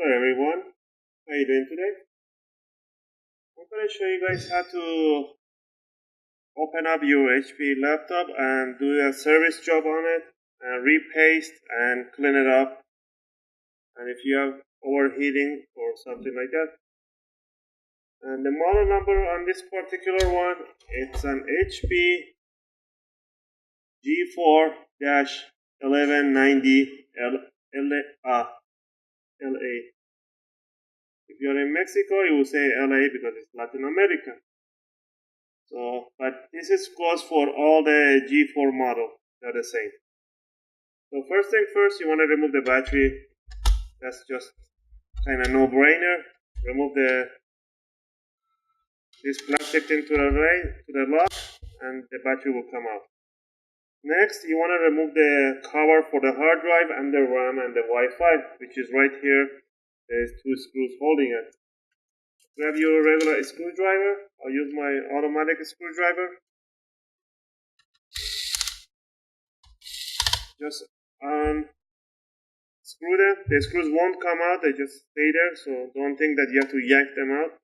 Hello everyone, how are you doing today? I'm going to show you guys how to open up your HP laptop and do a service job on it and repaste and clean it up, and if you have overheating or something like that. And the model number on this particular one, it's an HP G4-1190 LA. If you're in Mexico, you will say LA because it's Latin America. So, but this goes for all the G4 model. They're the same. So first thing first, you want to remove the battery. That's just kind of no-brainer. Remove this plastic thing to the lock, and the battery will come out. Next, you want to remove the cover for the hard drive and the RAM and the Wi-Fi, which is right here. There's two screws holding it. Grab your regular screwdriver. I'll use my automatic screwdriver. Just unscrew them. The screws won't come out, they just stay there, so don't think that you have to yank them out.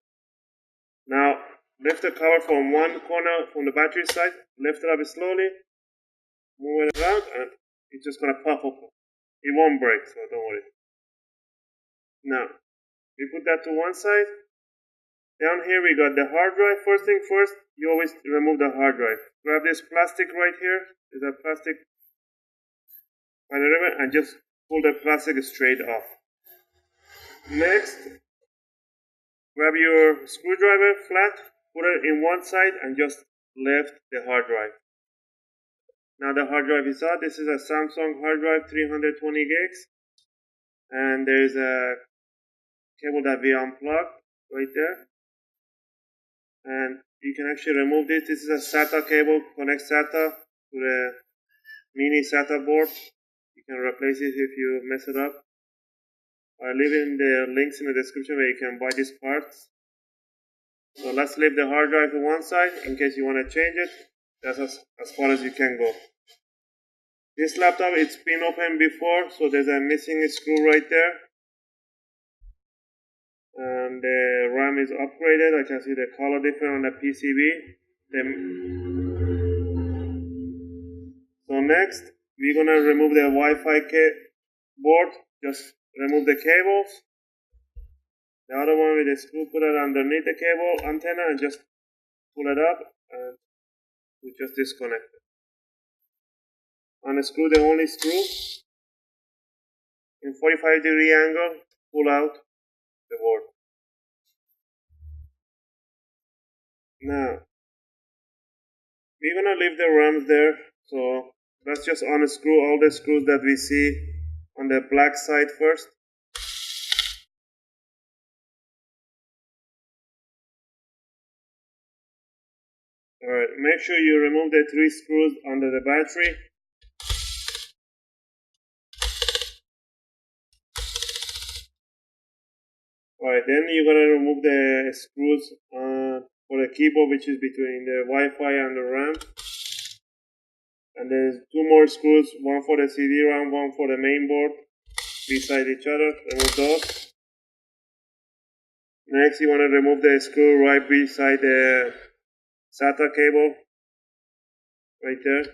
Now, lift the cover from one corner from the battery side, lift it up slowly, move it around, and it's just gonna pop open. It won't break, so don't worry. Now, we put that to one side. Down here we got the hard drive. First thing first, you always remove the hard drive. Grab this plastic right here. There's a plastic by the ribbon, and just pull the plastic straight off. Next, grab your screwdriver flat, put it in one side, and just lift the hard drive. Now the hard drive is out. This is a Samsung hard drive, 320 gigs, and there is a cable that we unplugged right there. And you can actually remove this. This is a SATA cable, connect SATA to the mini SATA board. You can replace it if you mess it up. I'll leave in the links in the description where you can buy these parts. So let's leave the hard drive to one side in case you want to change it. That's as far as you can go. This laptop, it's been opened before, so there's a missing screw right there. And the RAM is upgraded. I can see the color different on the PCB. So next, we're gonna remove the Wi-Fi board. Just remove the cables. The other one with the screw, put it underneath the cable antenna and just pull it up, and we just disconnect it. Unscrew the only screw. In 45-degree angle, pull out the board. Now, we're gonna leave the RAMs there, so let's just unscrew all the screws that we see on the black side first. Alright, make sure you remove the 3 screws under the battery. Alright, then you're gonna remove the screws for the keyboard, which is between the Wi-Fi and the RAM. And there's 2 more screws, one for the CD-ROM, one for the main board, beside each other. Remove those. Next, you want to remove the screw right beside the SATA cable, right there.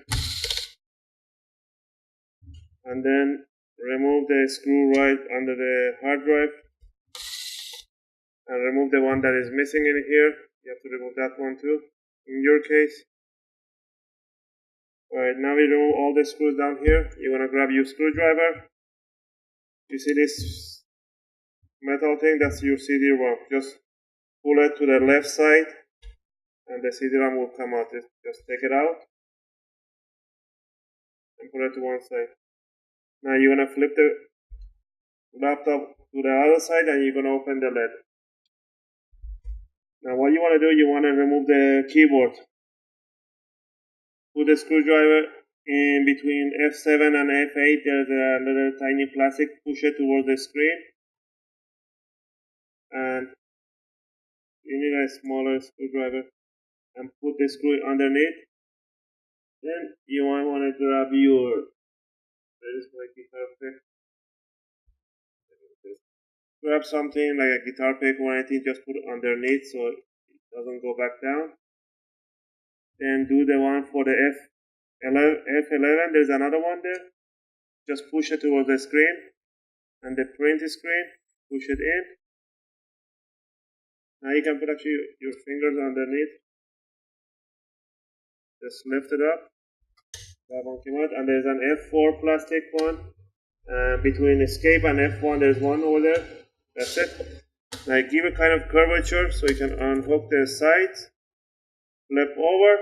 And then remove the screw right under the hard drive. And remove the one that is missing in here. You have to remove that one too, in your case. Alright, now we remove all the screws down here. You're gonna grab your screwdriver. You see this metal thing? That's your CD-ROM. Just pull it to the left side, and the CD-ROM will come out. Just take it out and put it to one side. Now you're gonna flip the laptop to the other side, and you're gonna open the lid. Now what you want to do, you want to remove the keyboard. Put the screwdriver in between F7 and F8. There's a little tiny plastic. Push it towards the screen. And you need a smaller screwdriver. And put the screw underneath. Then you might want to grab your... This might be perfect. grab something like a guitar pick or anything, just put it underneath so it doesn't go back down. Then do the one for the F11, there's another one there. Just push it towards the screen, and the print screen, push it in. Now you can put actually your fingers underneath. Just lift it up. That one came out, and there's an F4 plastic one. Between escape and F1, there's one over there. That's it. Now give it kind of curvature so you can unhook the sides, flip over,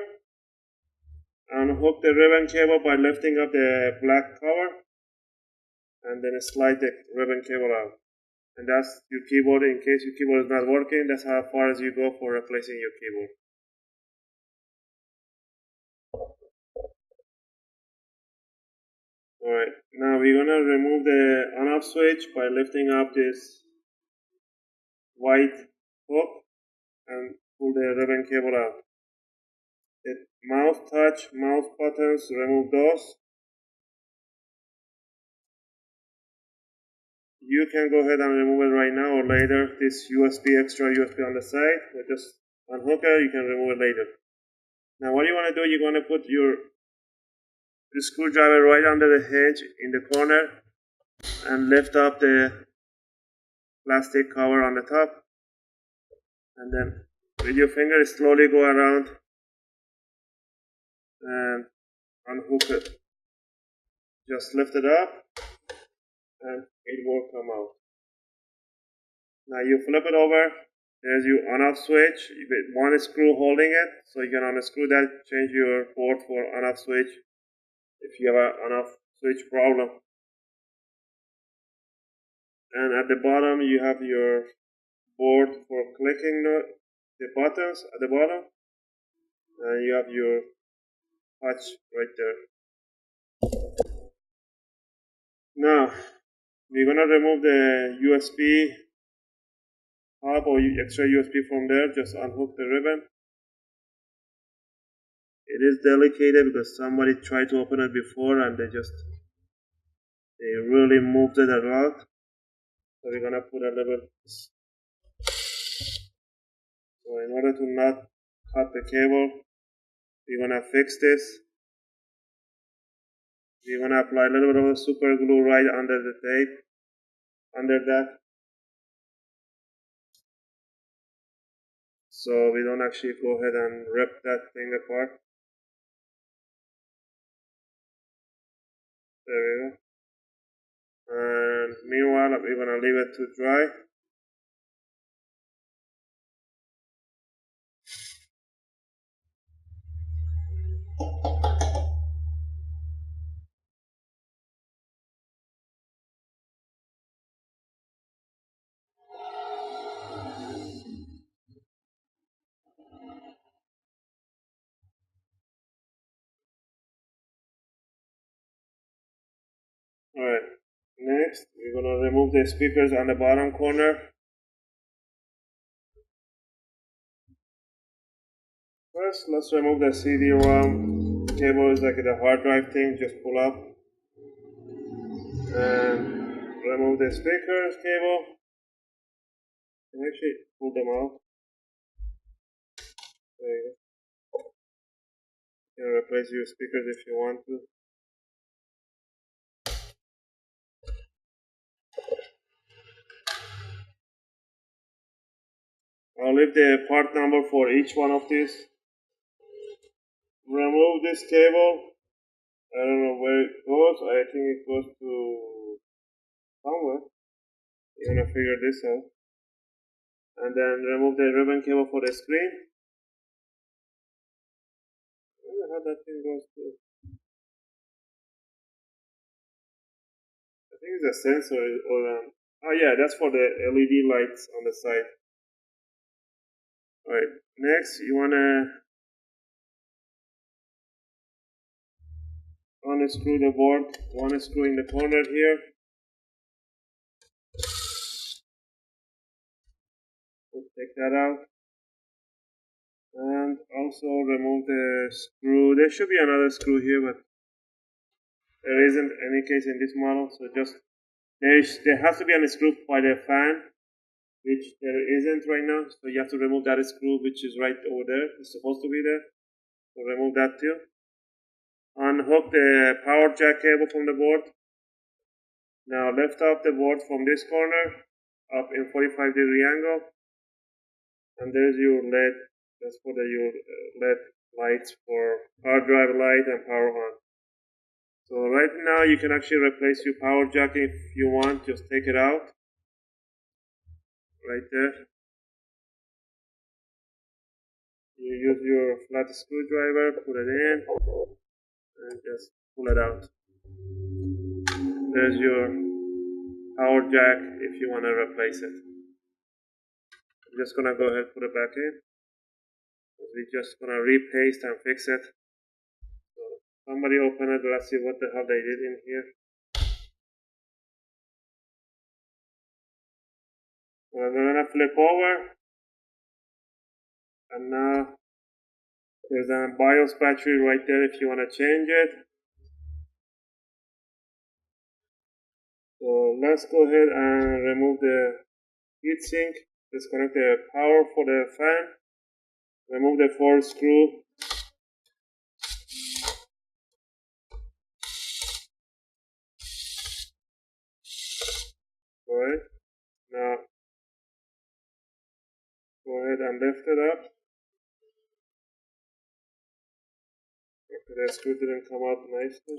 unhook the ribbon cable by lifting up the black cover, and then slide the ribbon cable out. And that's your keyboard. In case your keyboard is not working, that's how far as you go for replacing your keyboard. Alright, now we're gonna remove the on-off switch by lifting up this white hook and pull the ribbon cable out. The mouse touch, mouse buttons, remove those. You can go ahead and remove it right now or later. This extra USB on the side, just unhook it, you can remove it later. Now what you want to do, you're going to put your screwdriver right under the hinge in the corner and lift up the plastic cover on the top. And then with your finger slowly go around and unhook it. Just lift it up and it will come out. Now you flip it over. There's your on-off switch with one screw holding it, so you can unscrew that, change your port for on-off switch if you have an on-off switch problem. And at the bottom you have your board for clicking the buttons at the bottom, and you have your touch right there. Now we're gonna remove the USB hub or extra USB from there. Just unhook the ribbon. It is delicate because somebody tried to open it before and they really moved it a lot. So we're gonna put a little. So in order to not cut the cable, we're gonna fix this. We're gonna apply a little bit of super glue right under the tape, under that, so we don't actually go ahead and rip that thing apart. There we go. And meanwhile, we're gonna leave it to dry. Alright, next we're gonna remove the speakers on the bottom corner. First, let's remove the CD-ROM cable. Is like the hard drive thing, just pull up. And remove the speakers cable. And actually pull them out. There you go. You can replace your speakers if you want to. I'll leave the part number for each one of these. Remove this cable. I don't know where it goes. I think it goes to somewhere. You're gonna figure this out. And then remove the ribbon cable for the screen. I don't know how that thing goes to. I think it's a sensor or oh yeah, that's for the LED lights on the side. Alright, next you wanna unscrew the board, one screw in the corner here. We'll take that out. And also remove the screw. There should be another screw here, but there isn't any case in this model, so just there has to be a screw by the fan which there isn't right now. So you have to remove that screw, which is right over there. It's supposed to be there. So remove that too. Unhook the power jack cable from the board. Now lift up the board from this corner up in 45-degree angle, and there's your LED. That's for your LED lights for power drive light and power on. So right now you can actually replace your power jack if you want. Just take it out right there. You use your flat screwdriver, put it in, and just pull it out. There's your power jack if you want to replace it. I'm just gonna go ahead and put it back in. We're just gonna repaste and fix it. So somebody open it. Let's see what the hell they did in here. We're gonna flip over, and now there's a BIOS battery right there if you want to change it. So let's go ahead and remove the heatsink. Disconnect the power for the fan. Remove the 4 screw. Alright. Now go ahead and lift it up. Okay, the screw didn't come out nicely.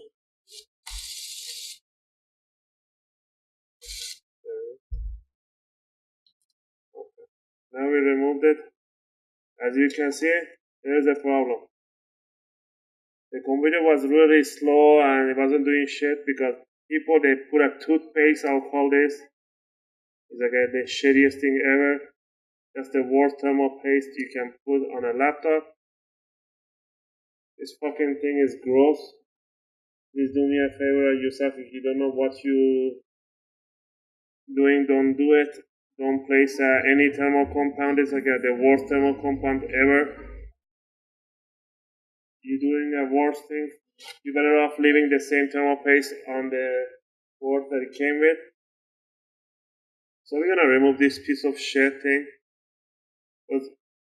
Okay. Now we removed it. As you can see, there's a problem. The computer was really slow and it wasn't doing shit because people, they put a toothpaste, I'll call this. It's like the shittiest thing ever. That's the worst thermal paste you can put on a laptop. This fucking thing is gross. Please do me a favor yourself. If you don't know what you doing, don't do it. Don't place any thermal compound. It's like the worst thermal compound ever. You're doing a worse thing. You're better off leaving the same thermal paste on the board that it came with. So we're gonna remove this piece of shit thing. Because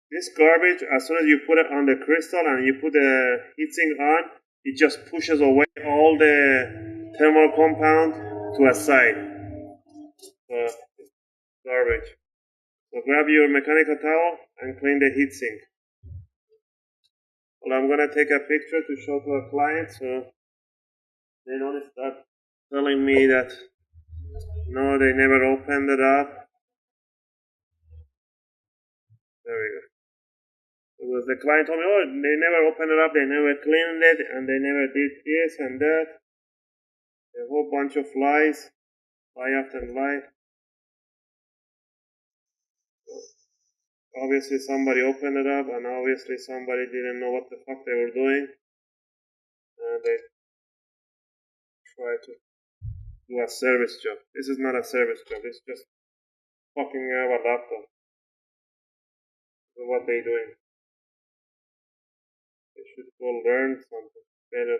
this garbage, as soon as you put it on the crystal and you put the heatsink on, it just pushes away all the thermal compound to a side. So garbage. So grab your mechanical towel and clean the heatsink. Well, I'm gonna take a picture to show to a client so they don't start telling me that no, they never opened it up. There we go. Because the client told me, oh, they never opened it up, they never cleaned it, and they never did this and that. A whole bunch of lies, lie after lie. So obviously somebody opened it up, and obviously somebody didn't know what the fuck they were doing. And they tried to do a service job. This is not a service job, it's just fucking have a laptop. So what they doing? They should go learn something better.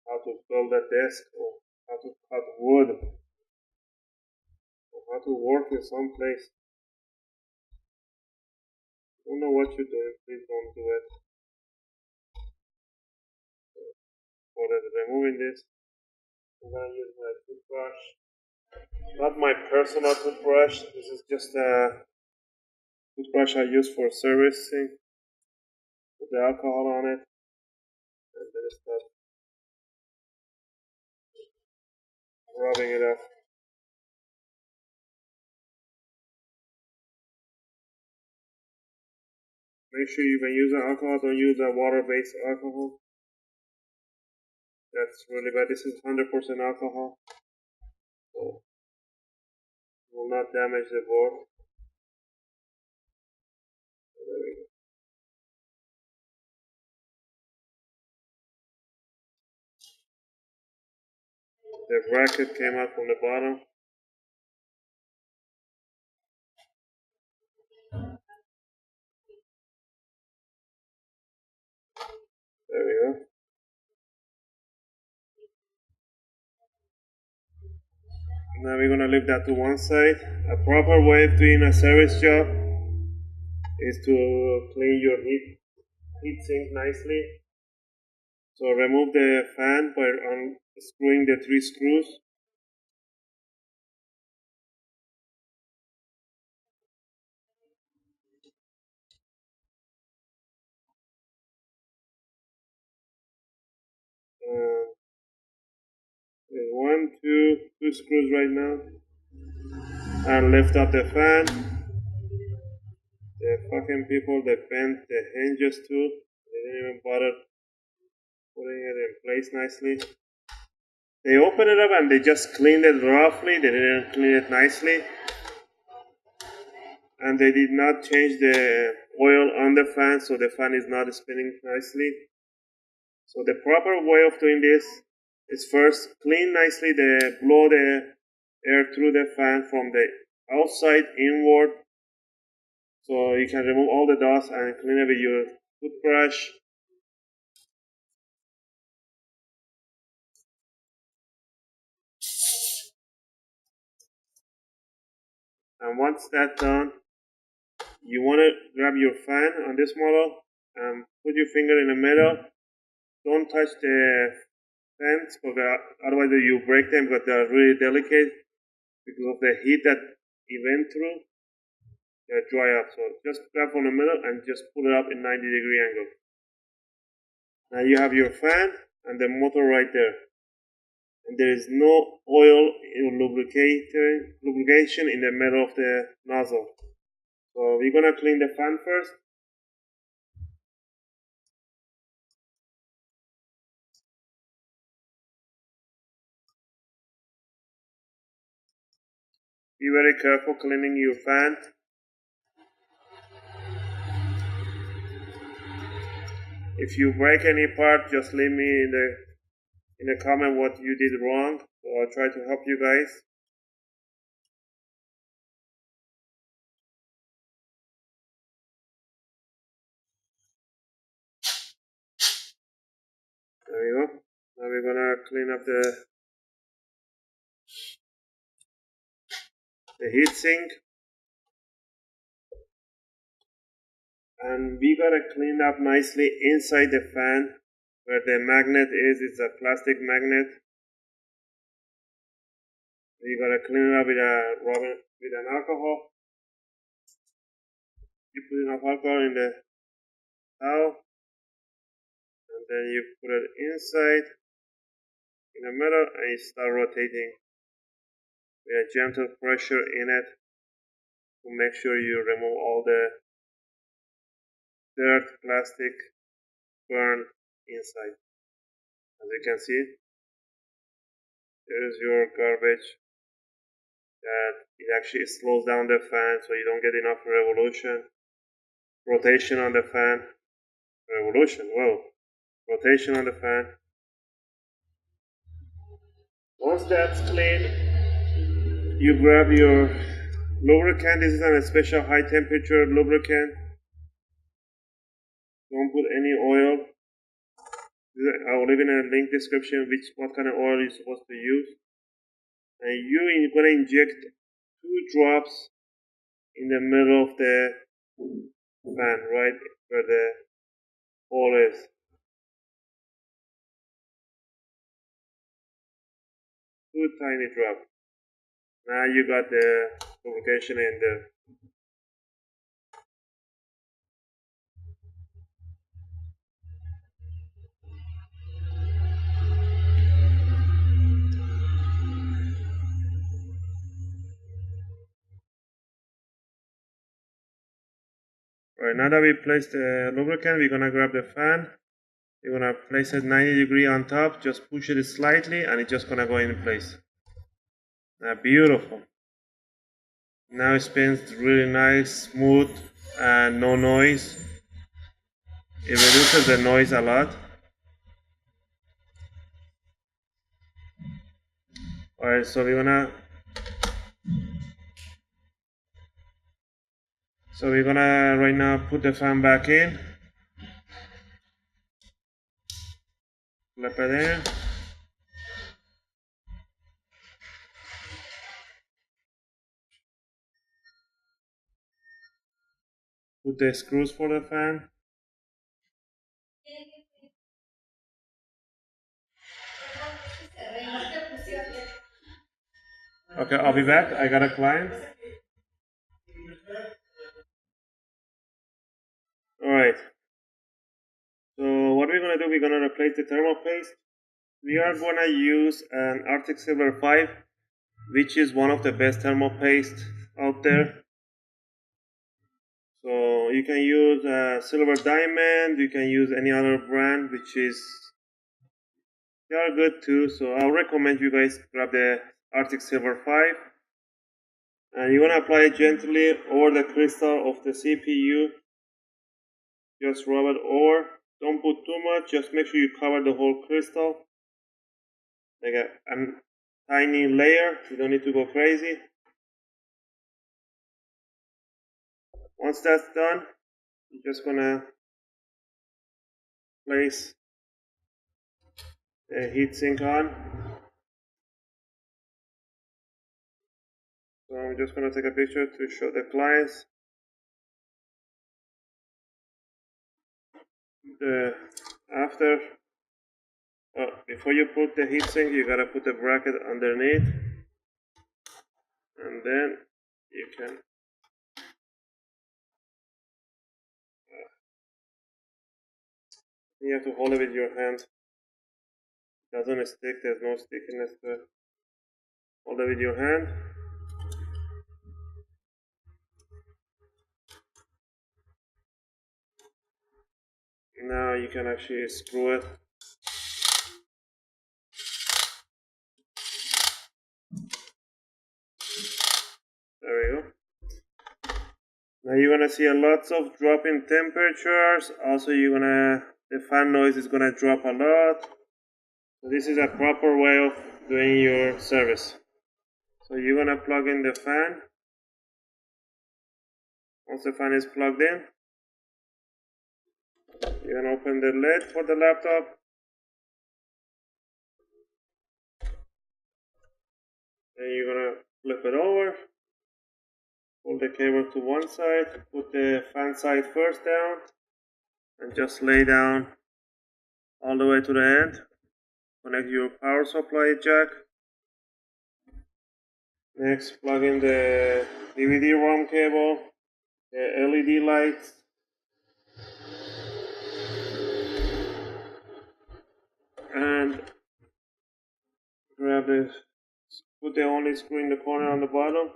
How to build a desk, or how to cut wood, or how to work in some place. I don't know what you're doing, please don't do it. So, for removing this, I'm gonna use my toothbrush. Not my personal toothbrush, this is just a toothbrush I use for servicing. Put the alcohol on it, and then start rubbing it off. Make sure you, when using alcohol, don't use a water-based alcohol. That's really bad. This is 100% alcohol, so it will not damage the board. So there we go. The bracket came out from the bottom. There we go. Now we're gonna leave that to one side. A proper way of doing a service job is to clean your heat sink nicely. So remove the fan by unscrewing the 3 screws. There's two screws right now. And lift up the fan. The fucking people, they bent the hinges too. They didn't even bother putting it in place nicely. They opened it up and they just cleaned it roughly. They didn't clean it nicely. And they did not change the oil on the fan, so the fan is not spinning nicely. So the proper way of doing this is first clean nicely blow the air through the fan from the outside inward, so you can remove all the dust and clean it with your toothbrush. And once that's done, you want to grab your fan on this model and put your finger in the middle. Don't touch the fans, because otherwise you break them, because they're really delicate because of the heat that it went through. They dry up. So just grab from the middle and just pull it up in 90-degree angle. Now you have your fan and the motor right there. And there is no oil lubrication in the middle of the nozzle. So we're gonna clean the fan first. Be very careful cleaning your fan. If you break any part, just leave me in the comment what you did wrong. So I'll try to help you guys. There we go. Now we're gonna clean up the heat sink. And we gotta clean up nicely inside the fan where the magnet is. It's a plastic magnet. You gotta clean it up with an alcohol. You put enough alcohol in the towel, and then you put it inside in the middle, and you start rotating with a gentle pressure in it to make sure you remove all the dirt, plastic, burn inside. As you can see, there is your garbage that it actually slows down the fan so you don't get enough rotation on the fan. Rotation on the fan. Once that's clean, you grab your lubricant. This is a special high temperature lubricant. Don't put any oil. I will leave in a link description what kind of oil you're supposed to use. And you're going to inject 2 drops in the middle of the fan, right where the hole is. Two tiny drops. Now you got the lubrication in there. Right, now that we placed the lubricant, we're gonna grab the fan. We're gonna place it 90-degree on top. Just push it slightly, and it's just gonna go in place. Now, beautiful. Now it spins really nice, smooth, and no noise. It reduces the noise a lot. Alright, so we're gonna right now put the fan back in. Flip it in. Put the screws for the fan. Okay, I'll be back. I got a client. Alright. So what we're gonna do, we're gonna replace the thermal paste. We are gonna use an Arctic Silver 5, which is one of the best thermal paste out there. So you can use Silver Diamond, you can use any other brand, which is, they are good too. So I'll recommend you guys grab the Arctic Silver 5. And you want to apply it gently over the crystal of the CPU. Just rub it over. Don't put too much. Just make sure you cover the whole crystal. Like a tiny layer. You don't need to go crazy. Once that's done, you're just gonna place the heatsink on. So I'm just gonna take a picture to show the clients. After, before you put the heatsink, you gotta put the bracket underneath, and then you can you have to hold it with your hand. It doesn't stick, there's no stickiness to it. Hold it with your hand. Now you can actually screw it. There we go. Now you're gonna see a lots of drop in temperatures. Also the fan noise is gonna drop a lot. So this is a proper way of doing your service. So you're gonna plug in the fan. Once the fan is plugged in, you're gonna open the lid for the laptop. Then you're gonna flip it over. Pull the cable to one side, put the fan side first down, and just lay down all the way to the end. Connect your power supply jack. Next, plug in the DVD-ROM cable, the LED lights, and grab this. Put the only screw in the corner on the bottom.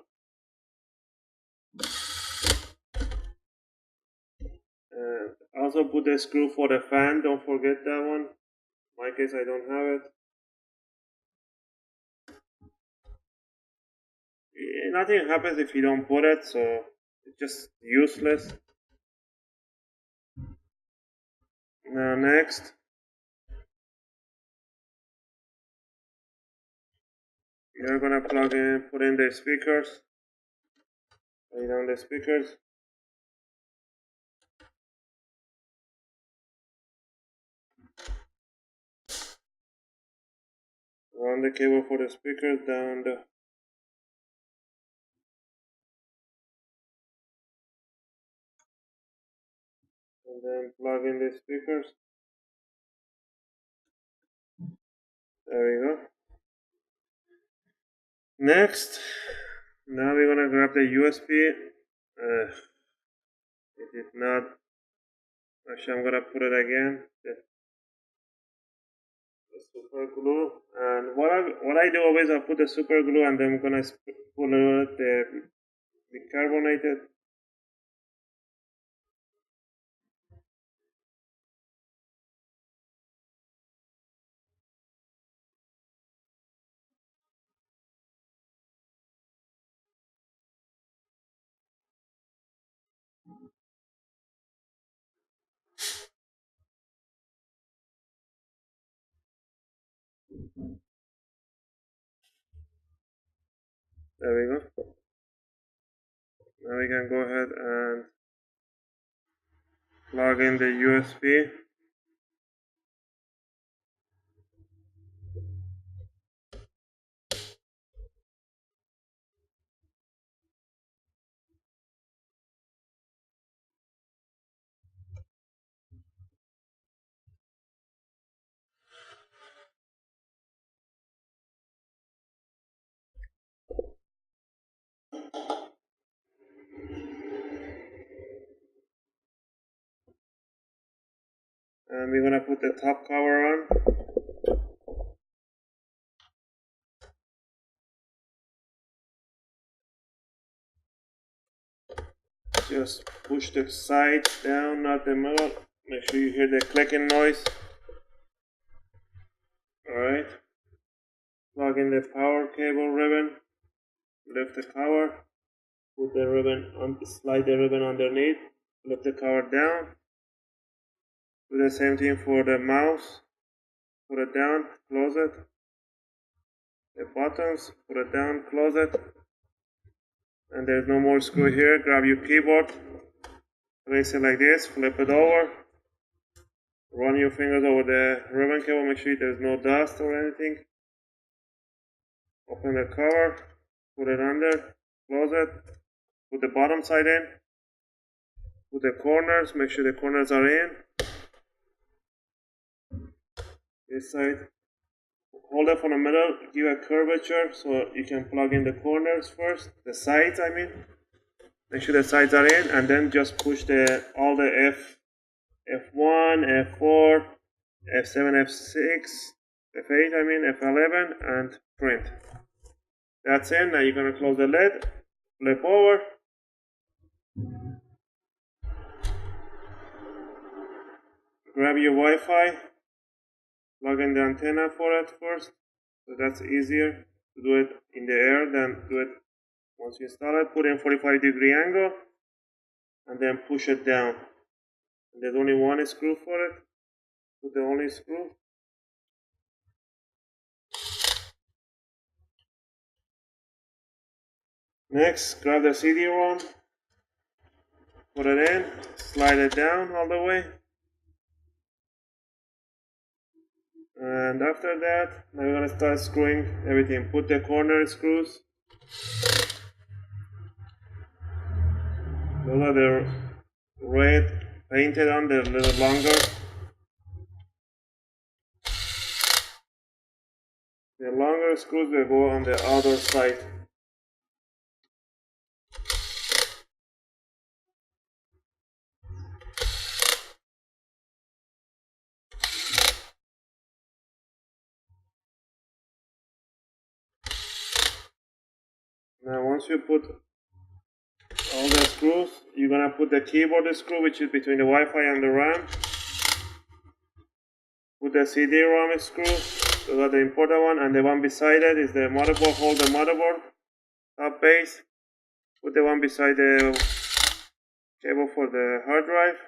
And also put the screw for the fan, don't forget that one. In my case, I don't have it. Nothing happens if you don't put it, so it's just useless. Now next, you're gonna put in the speakers. Lay down the speakers. Run the cable for the speakers down the and then plug in the speakers. There we go. Next, now we're gonna grab the USB. It did not. Actually, I'm gonna put it again. The super glue. And what I do always, I put the super glue and then I'm gonna pull the carbonated. There we go. Now we can go ahead and plug in the USB. And we're gonna put the top cover on. Just push the side down, not the middle. Make sure you hear the clicking noise. Alright. Plug in the power cable ribbon. Lift the cover. Put the ribbon on, slide the ribbon underneath. Lift the cover down. Do the same thing for the mouse. Put it down, close it. The buttons, put it down, close it. And there's no more screw here. Grab your keyboard. Place it like this, flip it over. Run your fingers over the ribbon cable, make sure there's no dust or anything. Open the cover, put it under, close it, put the bottom side in, put the corners, make sure the corners are in. This side, hold it from the middle, give a curvature so you can plug in the corners first, the sides I mean. Make sure the sides are in and then just push all the F1, F4, F7, F6, F8 I mean, F11 and print. That's it. Now you're going to close the lid, flip over. Grab your Wi-Fi, plug in the antenna for it first. So that's easier to do it in the air than do it once you install it. Put in 45-degree angle and then push it down. And there's only one screw for it. Put the only screw. Next, grab the CD-ROM, put it in, slide it down all the way. And after that, now we're going to start screwing everything. Put the corner screws. Those are the red painted on, they're a little longer. The longer screws will go on the other side. Now once you put all the screws, you're gonna put the keyboard screw, which is between the Wi-Fi and the RAM. Put the CD-ROM screw, those are the important one, and the one beside it is the motherboard. Hold the motherboard, top base. Put the one beside the cable for the hard drive.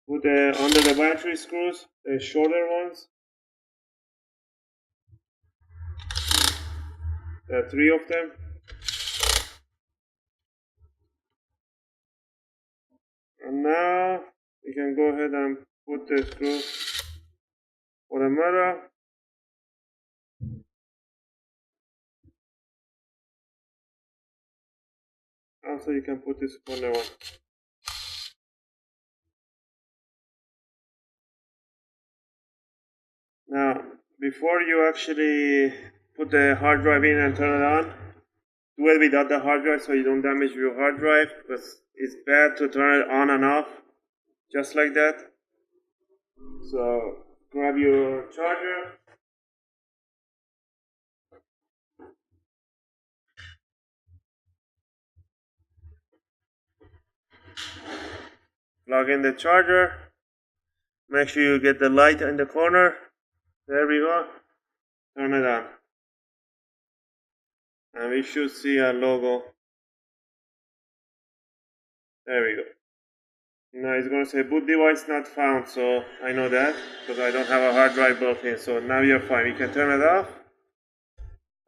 Put under the battery screws, the shorter ones. There are 3 of them. And now you can go ahead and put the screw for the mirror. Also you can put this corner one. Now before you actually put the hard drive in and turn it on, do it without the hard drive so you don't damage your hard drive, because it's bad to turn it on and off just like that. So grab your charger. Plug in the charger. Make sure you get the light in the corner. There we go. Turn it on. And we should see a logo. There we go. Now it's going to say boot device not found, so I know that because I don't have a hard drive built in. So now you're fine. You can turn it off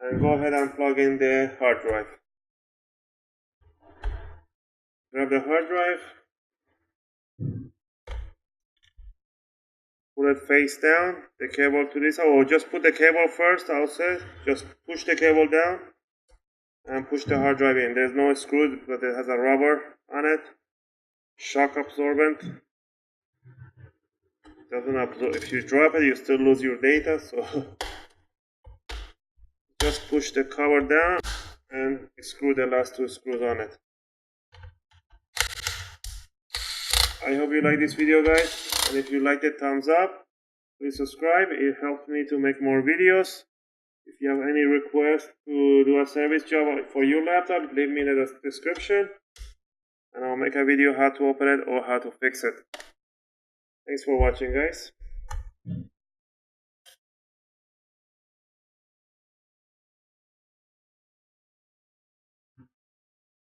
and go ahead and plug in the hard drive. Grab the hard drive, put it face down, the cable to this, or just put the cable first, I'll say. Just push the cable down and push the hard drive in. There's no screw because it has a rubber on it. Shock absorbent. Doesn't absorb. If you drop it, you still lose your data, so just push the cover down and screw the last 2 screws on it. I hope you like this video, guys, and if you liked it, thumbs up. Please subscribe, it helps me to make more videos. If you have any requests to do a service job for your laptop, leave me in the description, and I'll make a video how to open it or how to fix it. Thanks for watching, guys.